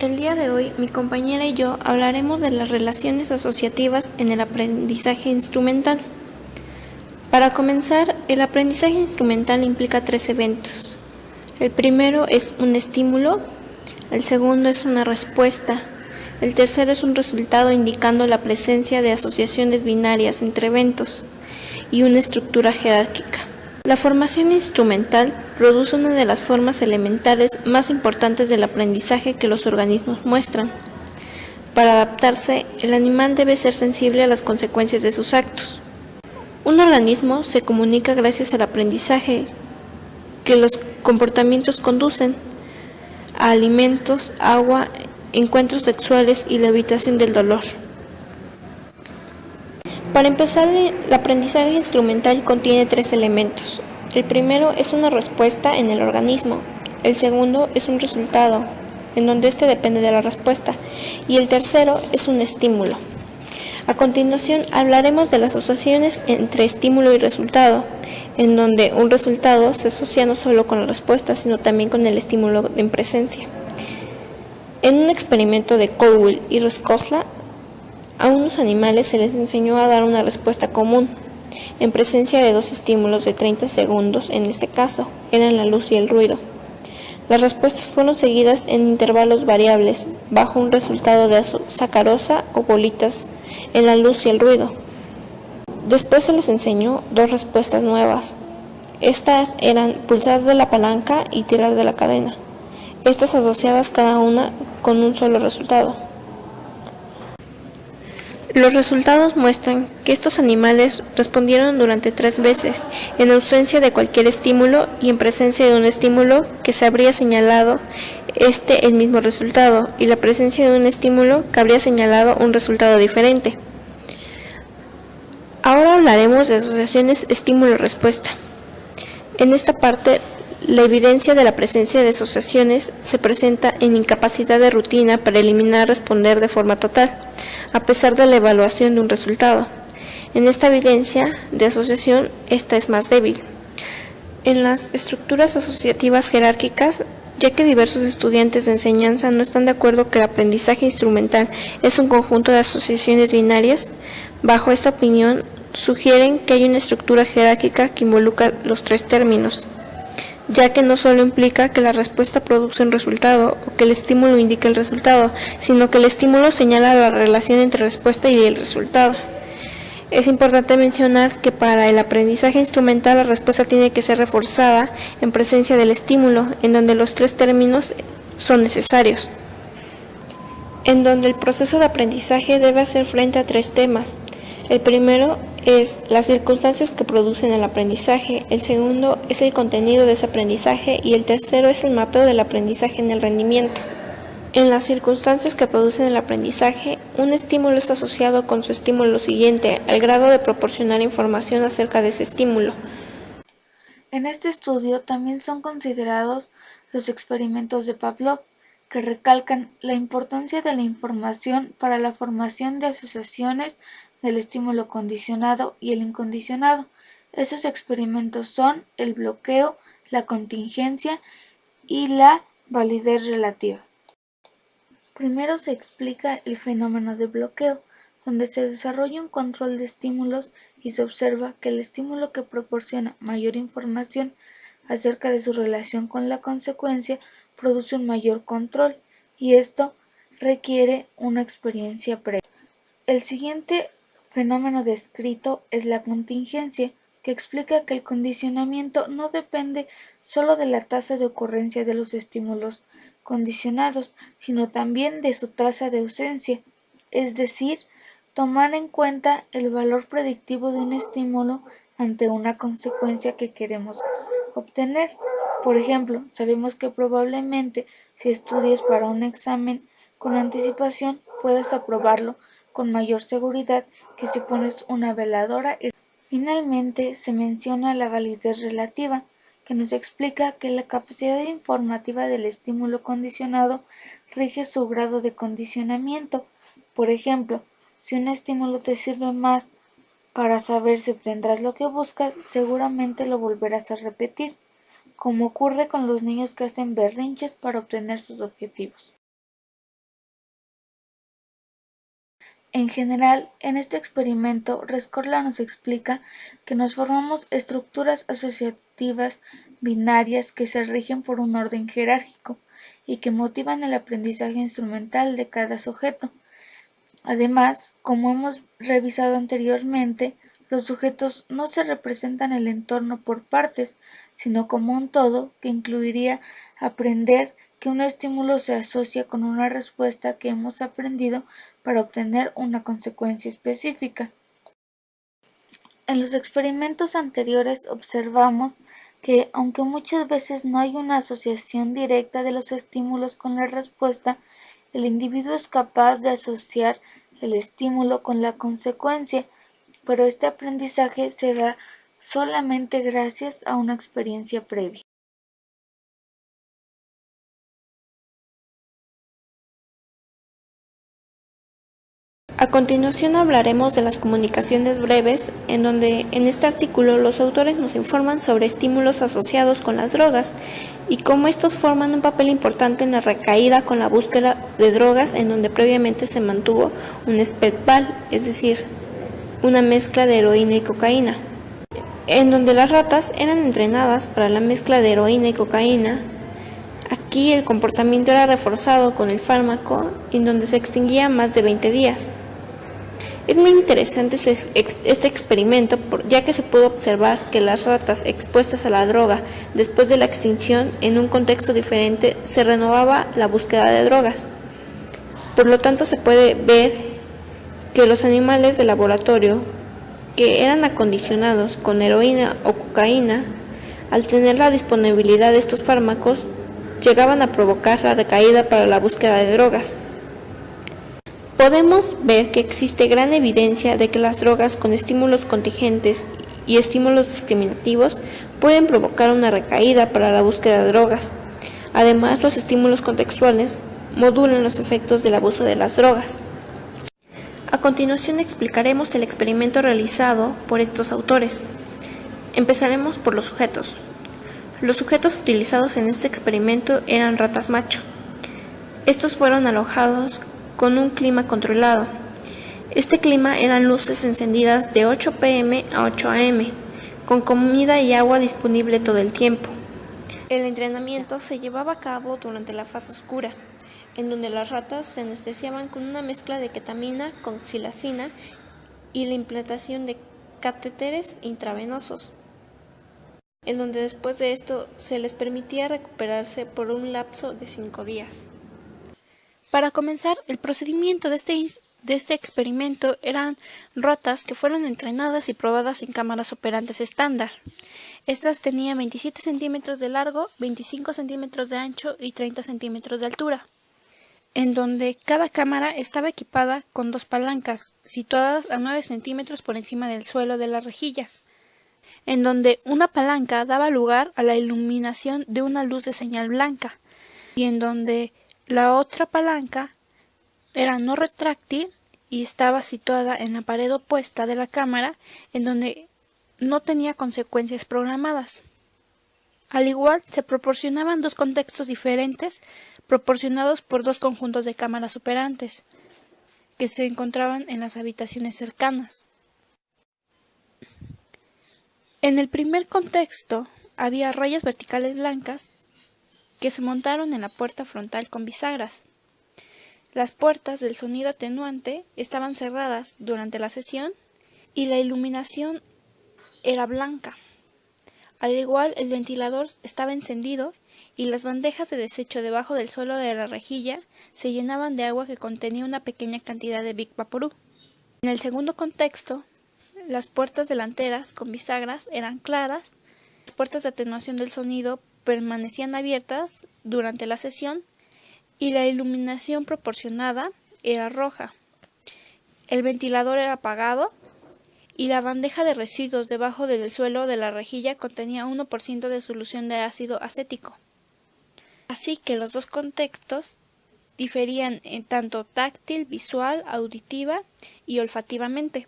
El día de hoy, mi compañera y yo hablaremos de las relaciones asociativas en el aprendizaje instrumental. Para comenzar, el aprendizaje instrumental implica tres eventos. El primero es un estímulo, el segundo es una respuesta, el tercero es un resultado indicando la presencia de asociaciones binarias entre eventos y una estructura jerárquica. La formación instrumental produce una de las formas elementales más importantes del aprendizaje que los organismos muestran. Para adaptarse, el animal debe ser sensible a las consecuencias de sus actos. Un organismo se comunica gracias al aprendizaje que los comportamientos conducen a alimentos, agua, encuentros sexuales y la evitación del dolor. Para empezar, el aprendizaje instrumental contiene tres elementos. El primero es una respuesta en el organismo, el segundo es un resultado, en donde éste depende de la respuesta, y el tercero es un estímulo. A continuación hablaremos de las asociaciones entre estímulo y resultado, en donde un resultado se asocia no solo con la respuesta, sino también con el estímulo en presencia. En un experimento de Colville y Rescosla, a unos animales se les enseñó a dar una respuesta común, en presencia de dos estímulos de 30 segundos, en este caso, eran la luz y el ruido. Las respuestas fueron seguidas en intervalos variables, bajo un resultado de sacarosa o bolitas en la luz y el ruido. Después se les enseñó dos respuestas nuevas. Estas eran pulsar de la palanca y tirar de la cadena, estas asociadas cada una con un solo resultado. Los resultados muestran que estos animales respondieron durante 3 veces, en ausencia de cualquier estímulo y en presencia de un estímulo que se habría señalado el mismo resultado, y la presencia de un estímulo que habría señalado un resultado diferente. Ahora hablaremos de asociaciones estímulo-respuesta. En esta parte, la evidencia de la presencia de asociaciones se presenta en incapacidad de rutina para eliminar responder de forma total, a pesar de la evaluación de un resultado. En esta evidencia de asociación, esta es más débil. En las estructuras asociativas jerárquicas, ya que diversos estudiantes de enseñanza no están de acuerdo que el aprendizaje instrumental es un conjunto de asociaciones binarias, bajo esta opinión sugieren que hay una estructura jerárquica que involucra los tres términos, ya que no solo implica que la respuesta produce un resultado o que el estímulo indique el resultado, sino que el estímulo señala la relación entre respuesta y el resultado. Es importante mencionar que para el aprendizaje instrumental la respuesta tiene que ser reforzada en presencia del estímulo, en donde los tres términos son necesarios. En donde el proceso de aprendizaje debe hacer frente a tres temas. El primero es las circunstancias que producen el aprendizaje, el segundo es el contenido de ese aprendizaje y el tercero es el mapeo del aprendizaje en el rendimiento. En las circunstancias que producen el aprendizaje, un estímulo está asociado con su estímulo siguiente, al grado de proporcionar información acerca de ese estímulo. En este estudio también son considerados los experimentos de Pavlov, que recalcan la importancia de la información para la formación de asociaciones del estímulo condicionado y el incondicionado. Esos experimentos son el bloqueo, la contingencia y la validez relativa. Primero se explica el fenómeno de bloqueo, donde se desarrolla un control de estímulos y se observa que el estímulo que proporciona mayor información acerca de su relación con la consecuencia produce un mayor control, y esto requiere una experiencia previa. El siguiente fenómeno descrito es la contingencia, que explica que el condicionamiento no depende solo de la tasa de ocurrencia de los estímulos condicionados, sino también de su tasa de ausencia, es decir, tomar en cuenta el valor predictivo de un estímulo ante una consecuencia que queremos obtener. Por ejemplo, sabemos que probablemente si estudias para un examen con anticipación puedes aprobarlo con mayor seguridad que si pones una veladora. Finalmente, se menciona la validez relativa, que nos explica que la capacidad informativa del estímulo condicionado rige su grado de condicionamiento. Por ejemplo, si un estímulo te sirve más para saber si obtendrás lo que buscas, seguramente lo volverás a repetir, como ocurre con los niños que hacen berrinches para obtener sus objetivos. En general, en este experimento, Rescorla nos explica que nos formamos estructuras asociativas binarias que se rigen por un orden jerárquico y que motivan el aprendizaje instrumental de cada sujeto. Además, como hemos revisado anteriormente, los sujetos no se representan el entorno por partes, sino como un todo que incluiría aprender que un estímulo se asocia con una respuesta que hemos aprendido para obtener una consecuencia específica. En los experimentos anteriores observamos que, aunque muchas veces no hay una asociación directa de los estímulos con la respuesta, el individuo es capaz de asociar el estímulo con la consecuencia, pero este aprendizaje se da solamente gracias a una experiencia previa. A continuación hablaremos de las comunicaciones breves, en donde en este artículo los autores nos informan sobre estímulos asociados con las drogas y cómo estos forman un papel importante en la recaída con la búsqueda de drogas, en donde previamente se mantuvo un SPEDBAL, es decir, una mezcla de heroína y cocaína, en donde las ratas eran entrenadas para la mezcla de heroína y cocaína. Aquí el comportamiento era reforzado con el fármaco, en donde se extinguía más de 20 días. Es muy interesante este experimento, ya que se pudo observar que las ratas expuestas a la droga después de la extinción en un contexto diferente se renovaba la búsqueda de drogas. Por lo tanto, se puede ver que los animales de laboratorio que eran acondicionados con heroína o cocaína, al tener la disponibilidad de estos fármacos, llegaban a provocar la recaída para la búsqueda de drogas. Podemos ver que existe gran evidencia de que las drogas con estímulos contingentes y estímulos discriminativos pueden provocar una recaída para la búsqueda de drogas. Además, los estímulos contextuales modulan los efectos del abuso de las drogas. A continuación explicaremos el experimento realizado por estos autores. Empezaremos por los sujetos. Los sujetos utilizados en este experimento eran ratas macho. Estos fueron alojados con un clima controlado. Este clima eran luces encendidas de 8 p.m. a 8 a.m., con comida y agua disponible todo el tiempo. El entrenamiento se llevaba a cabo durante la fase oscura, en donde las ratas se anestesiaban con una mezcla de ketamina con xilacina y la implantación de catéteres intravenosos, en donde después de esto se les permitía recuperarse por un lapso de 5 días. Para comenzar, el procedimiento de este experimento eran ratas que fueron entrenadas y probadas en cámaras operantes estándar. Estas tenían 27 centímetros de largo, 25 centímetros de ancho y 30 centímetros de altura, en donde cada cámara estaba equipada con 2 palancas, situadas a 9 centímetros por encima del suelo de la rejilla, en donde una palanca daba lugar a la iluminación de una luz de señal blanca, y en donde la otra palanca era no retráctil y estaba situada en la pared opuesta de la cámara, en donde no tenía consecuencias programadas. Al igual, se proporcionaban 2 contextos diferentes, proporcionados por 2 conjuntos de cámaras operantes, que se encontraban en las habitaciones cercanas. En el primer contexto, había rayas verticales blancas que se montaron en la puerta frontal con bisagras. Las puertas del sonido atenuante estaban cerradas durante la sesión y la iluminación era blanca. Al igual, el ventilador estaba encendido y las bandejas de desecho debajo del suelo de la rejilla se llenaban de agua que contenía una pequeña cantidad de Big Vaporub. En el segundo contexto, las puertas delanteras con bisagras eran claras, las puertas de atenuación del sonido permanecían abiertas durante la sesión y la iluminación proporcionada era roja. El ventilador era apagado y la bandeja de residuos debajo del suelo de la rejilla contenía 1% de solución de ácido acético. Así que los 2 contextos diferían en tanto táctil, visual, auditiva y olfativamente.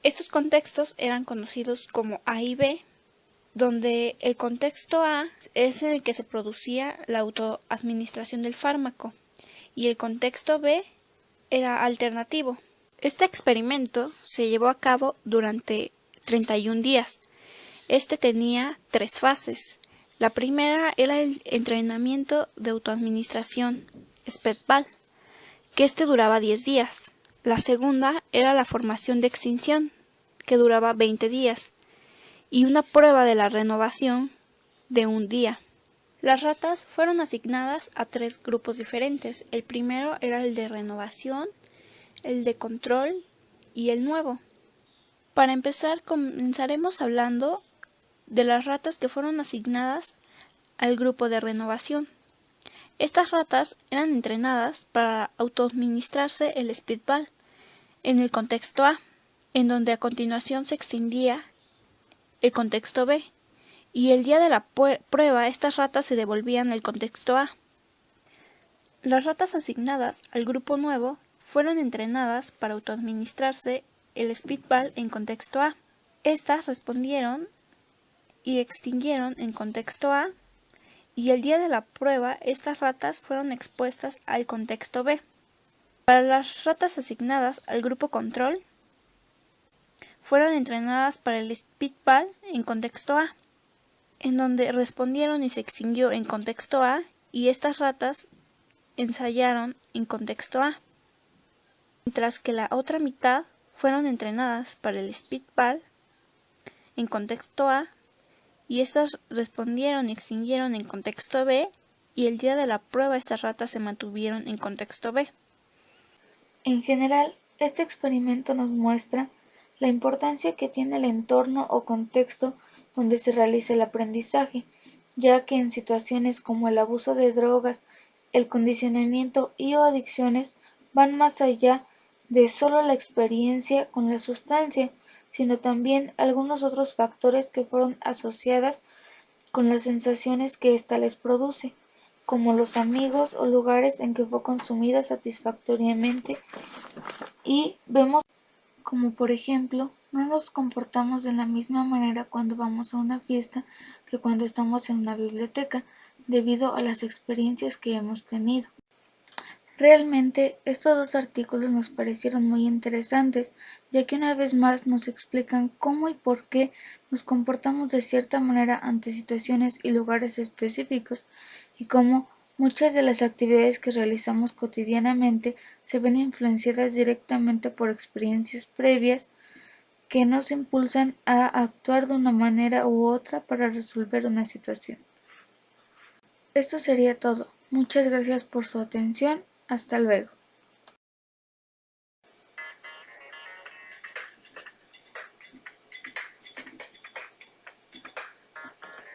Estos contextos eran conocidos como A y B, donde el contexto A es en el que se producía la autoadministración del fármaco y el contexto B era alternativo. Este experimento se llevó a cabo durante 31 días. Este tenía 3 fases. La primera era el entrenamiento de autoadministración, SPEDBAL, que duraba 10 días. La segunda era la formación de extinción, que duraba 20 días, y una prueba de la renovación de 1 día. Las ratas fueron asignadas a 3 grupos diferentes. El primero era el de renovación, el de control y el nuevo. Para empezar, comenzaremos hablando de las ratas que fueron asignadas al grupo de renovación. Estas ratas eran entrenadas para autoadministrarse el SPEDBAL en el contexto A, en donde a continuación se extendía el contexto B, y el día de la prueba estas ratas se devolvían al contexto A. Las ratas asignadas al grupo nuevo fueron entrenadas para autoadministrarse el SPEDBAL en contexto A. Estas respondieron y extinguieron en contexto A, y el día de la prueba estas ratas fueron expuestas al contexto B. Para las ratas asignadas al grupo control, fueron entrenadas para el SPEDBAL en contexto A, en donde respondieron y se extinguió en contexto A, y estas ratas ensayaron en contexto A, mientras que la otra mitad fueron entrenadas para el SPEDBAL en contexto A, y estas respondieron y extinguieron en contexto B, y el día de la prueba estas ratas se mantuvieron en contexto B. En general, este experimento nos muestra la importancia que tiene el entorno o contexto donde se realiza el aprendizaje, ya que en situaciones como el abuso de drogas, el condicionamiento y o adicciones van más allá de solo la experiencia con la sustancia, sino también algunos otros factores que fueron asociadas con las sensaciones que ésta les produce, como los amigos o lugares en que fue consumida satisfactoriamente, y vemos como por ejemplo, no nos comportamos de la misma manera cuando vamos a una fiesta que cuando estamos en una biblioteca, debido a las experiencias que hemos tenido. Realmente, estos 2 artículos nos parecieron muy interesantes, ya que una vez más nos explican cómo y por qué nos comportamos de cierta manera ante situaciones y lugares específicos, y cómo muchas de las actividades que realizamos cotidianamente se ven influenciadas directamente por experiencias previas que nos impulsan a actuar de una manera u otra para resolver una situación. Esto sería todo. Muchas gracias por su atención. Hasta luego.